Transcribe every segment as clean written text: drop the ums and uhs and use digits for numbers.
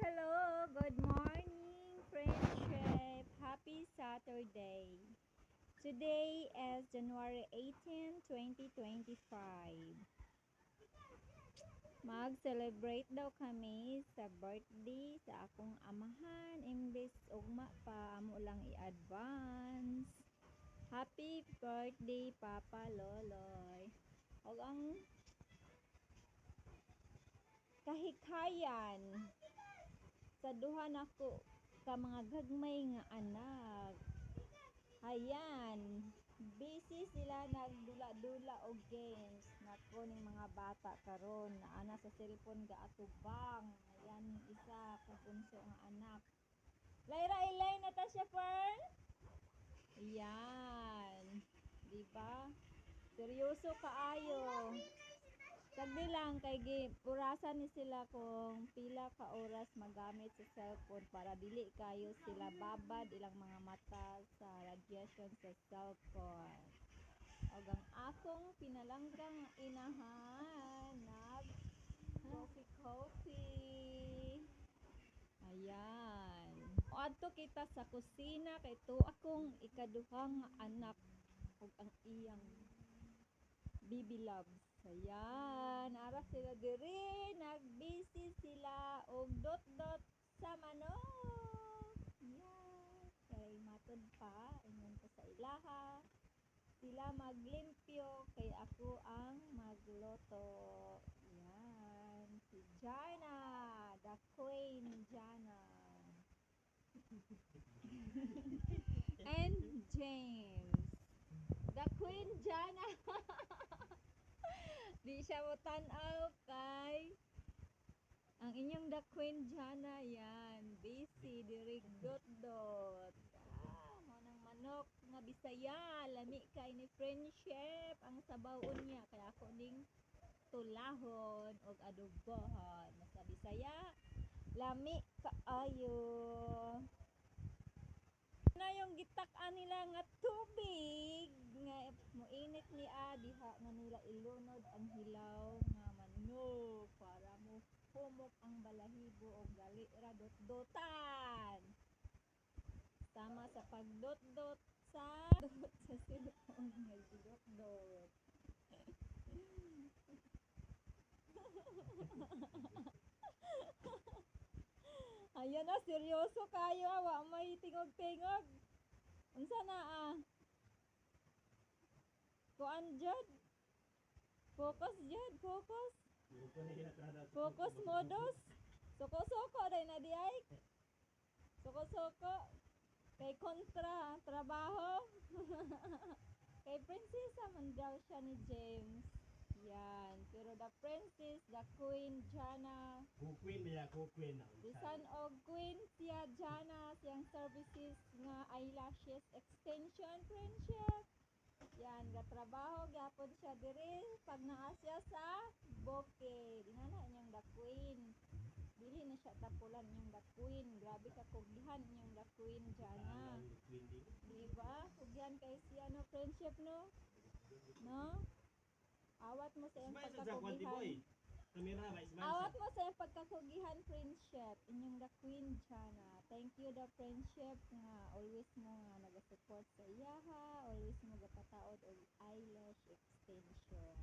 Hello, good morning, friendship. Happy Saturday. Today is January 18, 2025. Mag-celebrate daw kami sa birthday sa akong amahan. Imbes ugma pa, amo lang i-advance. Happy birthday, Papa Loloy. Og ang kahikayan sa duha nako ka mga gagmay nga anak. Ayan, busy sila nagdula-dula og games. Nako ning mga bata karon naana sa cellphone gaatubang. Ayan yung isa kung unso nga anak. Lyra Ilay Natasha Fern. Ayan. Di ba? Seryoso kaayo. Sagdi lang kay purasan ni sila kung pila ka oras magamit sa cellphone para dili kayo sila babad ilang mga mata sa radiation sa cellphone. Og ang akong pinalanggang inahan nag coffee. Ayan. Adto kita sa kusina kay to akong ikaduhang anak ug ang iyang baby loves. Ayan, ara sila diri, nagbisi sila og dot-dot sa manok. Ayan, kay matod pa, ingon ko sa ilaha. Sila maglimpyo, kay ako ang magluto. Ayan, si Jana, the Queen Jana. And James, the Queen Jana. Di siya mo tanaw kay ang inyong the Queen Jana yan. Busy, dirig dot-dot. Mo ng manok nga Bisaya. Lami kay ni friendship. Ang sabawon niya. Kaya ako ning tulahon og adobohon. Sa Bisaya, lami kaayo. Na yung gitak-an nila nga tubig nga moinit ni diha na nila ilunod ang hilaw nga manok para mo humok ang balahibo o gali ra dot-dotan tama sa pagdot-dot sa cellphone nga dot-dot. Ayan na, seryoso kayo, wa may tingog-tingog. Unsa na kuan jud? Focus jud, focus. Focus modus. Soko-soko day na di ay. Soko-soko. Kay kontra trabaho. Kay prinsesa man daw siya ni James. Yan, pero the princess, the queen Jana. Queen niya, queen. Bisan og queen siya Jana, siyang services nga eyelashes extension friendship. Yan, gatrabaho gyapon siya diri pag naa siya sa bokeh. Dinana niyang the queen. Dili na siya tapulan niyang the queen. Grabe ka kugihan niyang the queen Jana. Diba? Kugihan kay siya no friendship no? No? Awat mo sa iyang pagkakugihan. Awat mo sa iyang pagkakugihan friendship. Inyong the queen Jana. Thank you the friendship nga always mo nga nagasupport sa iyaha. Always mo gapataod og eyelash extension.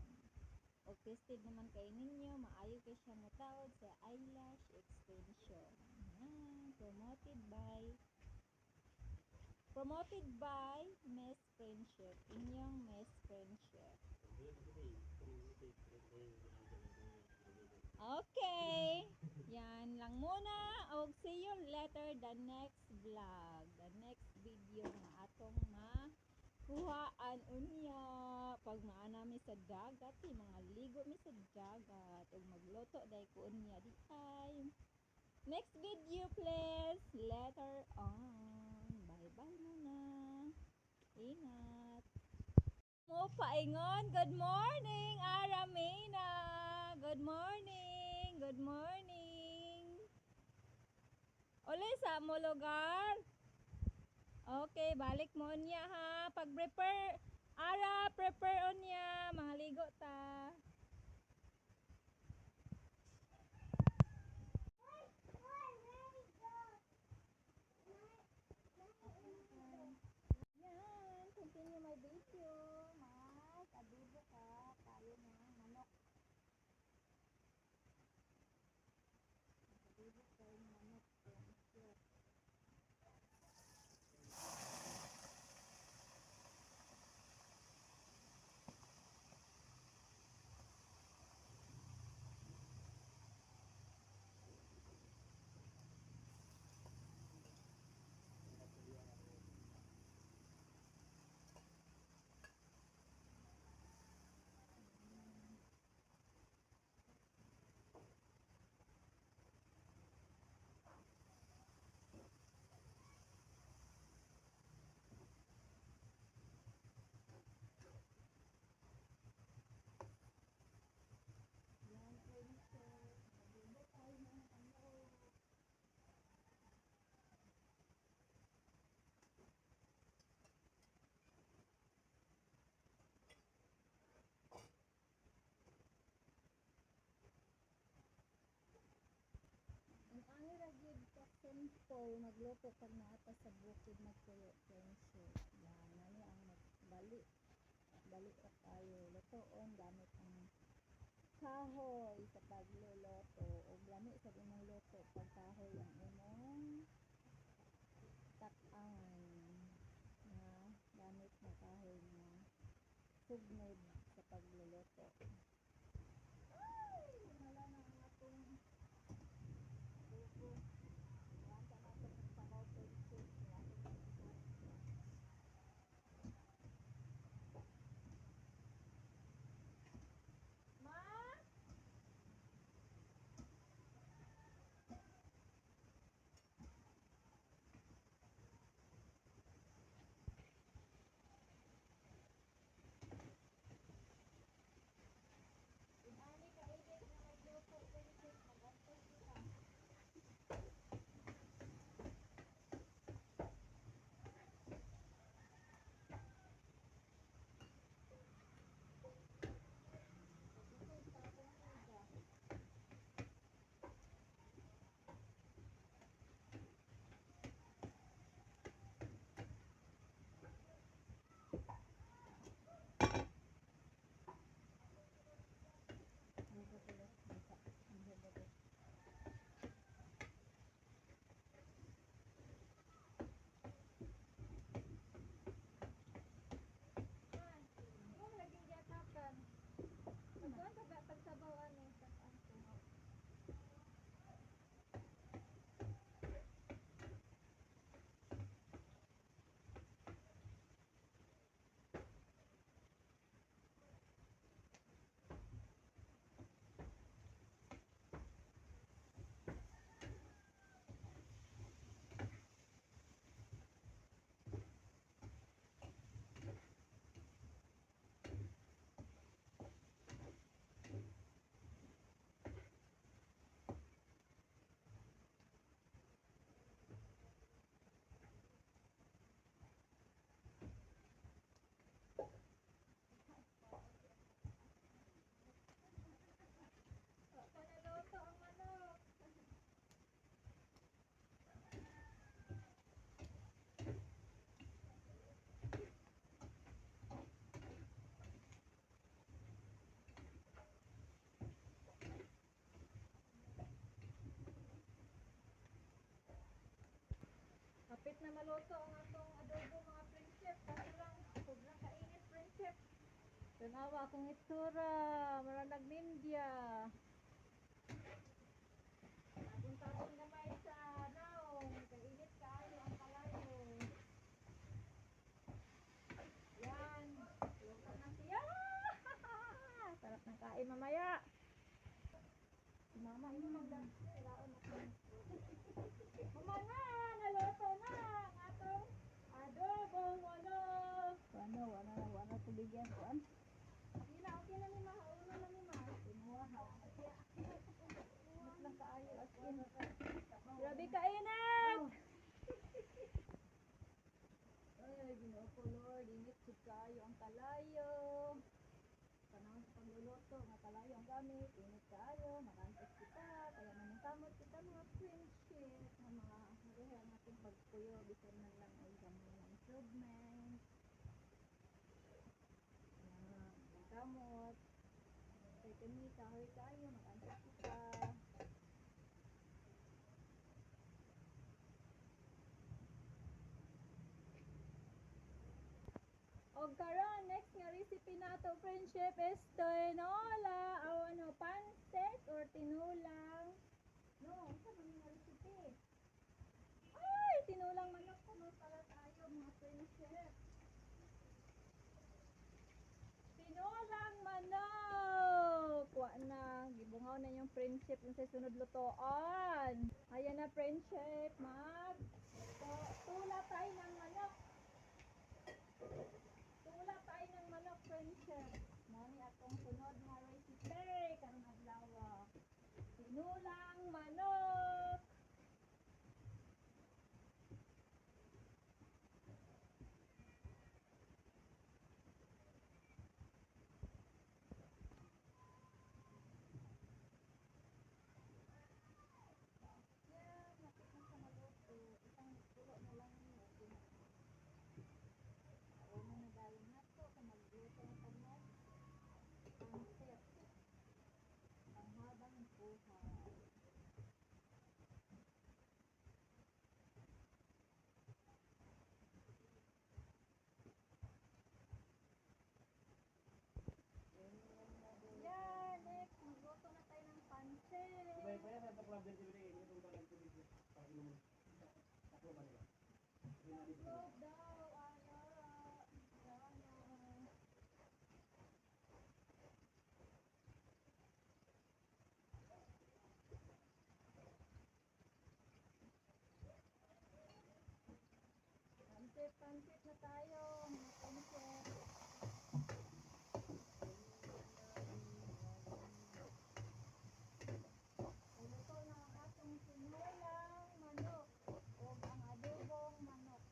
O tested naman kay ninyo, maayo kay siya mataod sa eyelash extension. Promoted by Miss Friendship. Inyong Miss Friendship. Okay. Yan lang muna. Og see you later the next vlog. The next video na atong kuhaan unya pag maana mi sa dagat mga ligo mi sa dagat ug magluto day ko unya di ay next video please later on bye bye muna ingat mo paingon good morning Aramina good morning uli sa mo lugar. Okay, balik mo niya ha. Pag-prepare, prepare on niya. Mga ligo ta. simple magluto pag naata sa bukid magtuyo friendship. Yan, nani ang magbali. Bali ka tayo. Lutoon gamit ang kahoy sa pagluluto. O lami sa imong luto pag kahoy ang imong tataan na gamit na kahoy na sugnod sa pagluluto. Ay, wala na ang atong buko. Yan ka na itong sabaw friendship. Ma? Inani ka edit na magluto friendship. Magantos kita. Paglusod sa akong siga. Ano ba sila? Basta. Ang ganda ko. Man, yung laging yatakan. Magkuhan ka ba pagsabaw ano? Tataan ko. Panaluto ang manok. Kapit na maluto ang atong adobo mga friendship. Kaso lang, sobrang kainit friendship. Tanawa akong itsura. Maranag ninja. Punta akong gamay sa naong. Kainit kaayo ang kalayo. Yan. Luto na siya. Sarap ng kain mamaya. Si mama, ino magdang siraon ako. Kumana, naluto na ang atong adobong manok. Wala tubigyan ko an. Okay na ni ma, ulo na ni ma. Tinuha. Init lang kaayo as in. Grabe kainit! Ay, Ginoo ko Lord, init jud kaayo ang kalayo. Panahon sa pagluluto, nga kalayo ang gamit, init kaayo, makantos kita, kaya maningkamot kita mga friendship, nga mga mariha ang ating pagpuyo, bisan man lang ay gamay na improvement. Kamot. Kay kami, kahoy kayo, makantos kita. O karon next nga recipe nato friendship is tinola o ano pancit or tinulang. No, unsa man nga recipe? Ay, tinulang manok kuno pala tayo mga friendship. Tinulang manok. Wa na gibungaw na yung friendship yung sa sunod lutoan. Ayan na friendship, tula tayo ng manok. Tula tayo ng manok, friendship. Nani atong sunod nga recipe karong adlaw. Tinulang manok. Yan, napit na sa maluto. Upload daw, Jana. Pansit na tayo, mga pansit. Uluto na ang atong sinulang manok o ang adobong manok.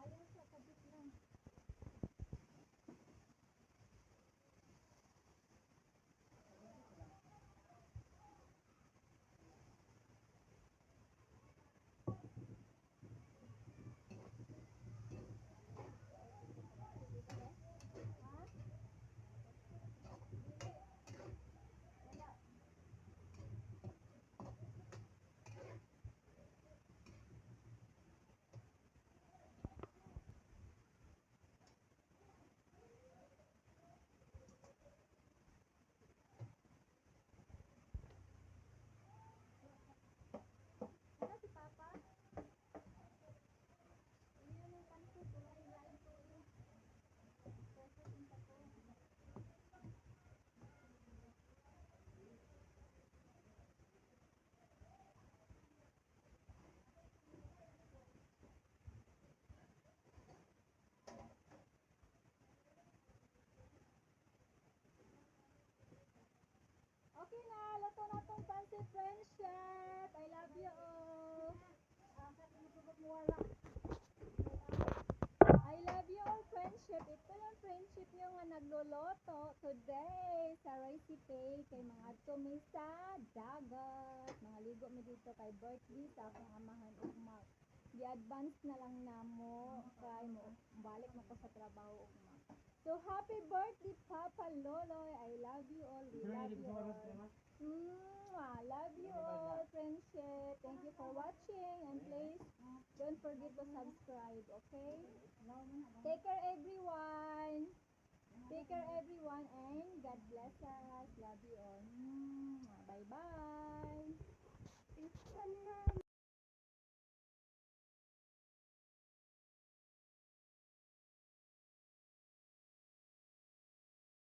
Ayaw sa kabit lang. Ano si Papa? Iyon ang pansit, wala ilain ko yun. Pansit yung tato. Okay na, luto na tong pansit friendship. I love you all. I love you all friendship. Ito yung friendship nyo nga nagluluto today sa recipe kay mga tumi sa dagat. Mga ligo mi dito kay birthday sa akong amahan ugma. Gi-advance na lang namo kay mo balik mo ko sa trabaho ugma. So happy birthday Papa Loloy. I love you all. We love you all. Love you all friendship. Thank you for watching and please don't forget to subscribe, okay? Take care everyone. Take care everyone and God bless us. Love you all. Bye bye.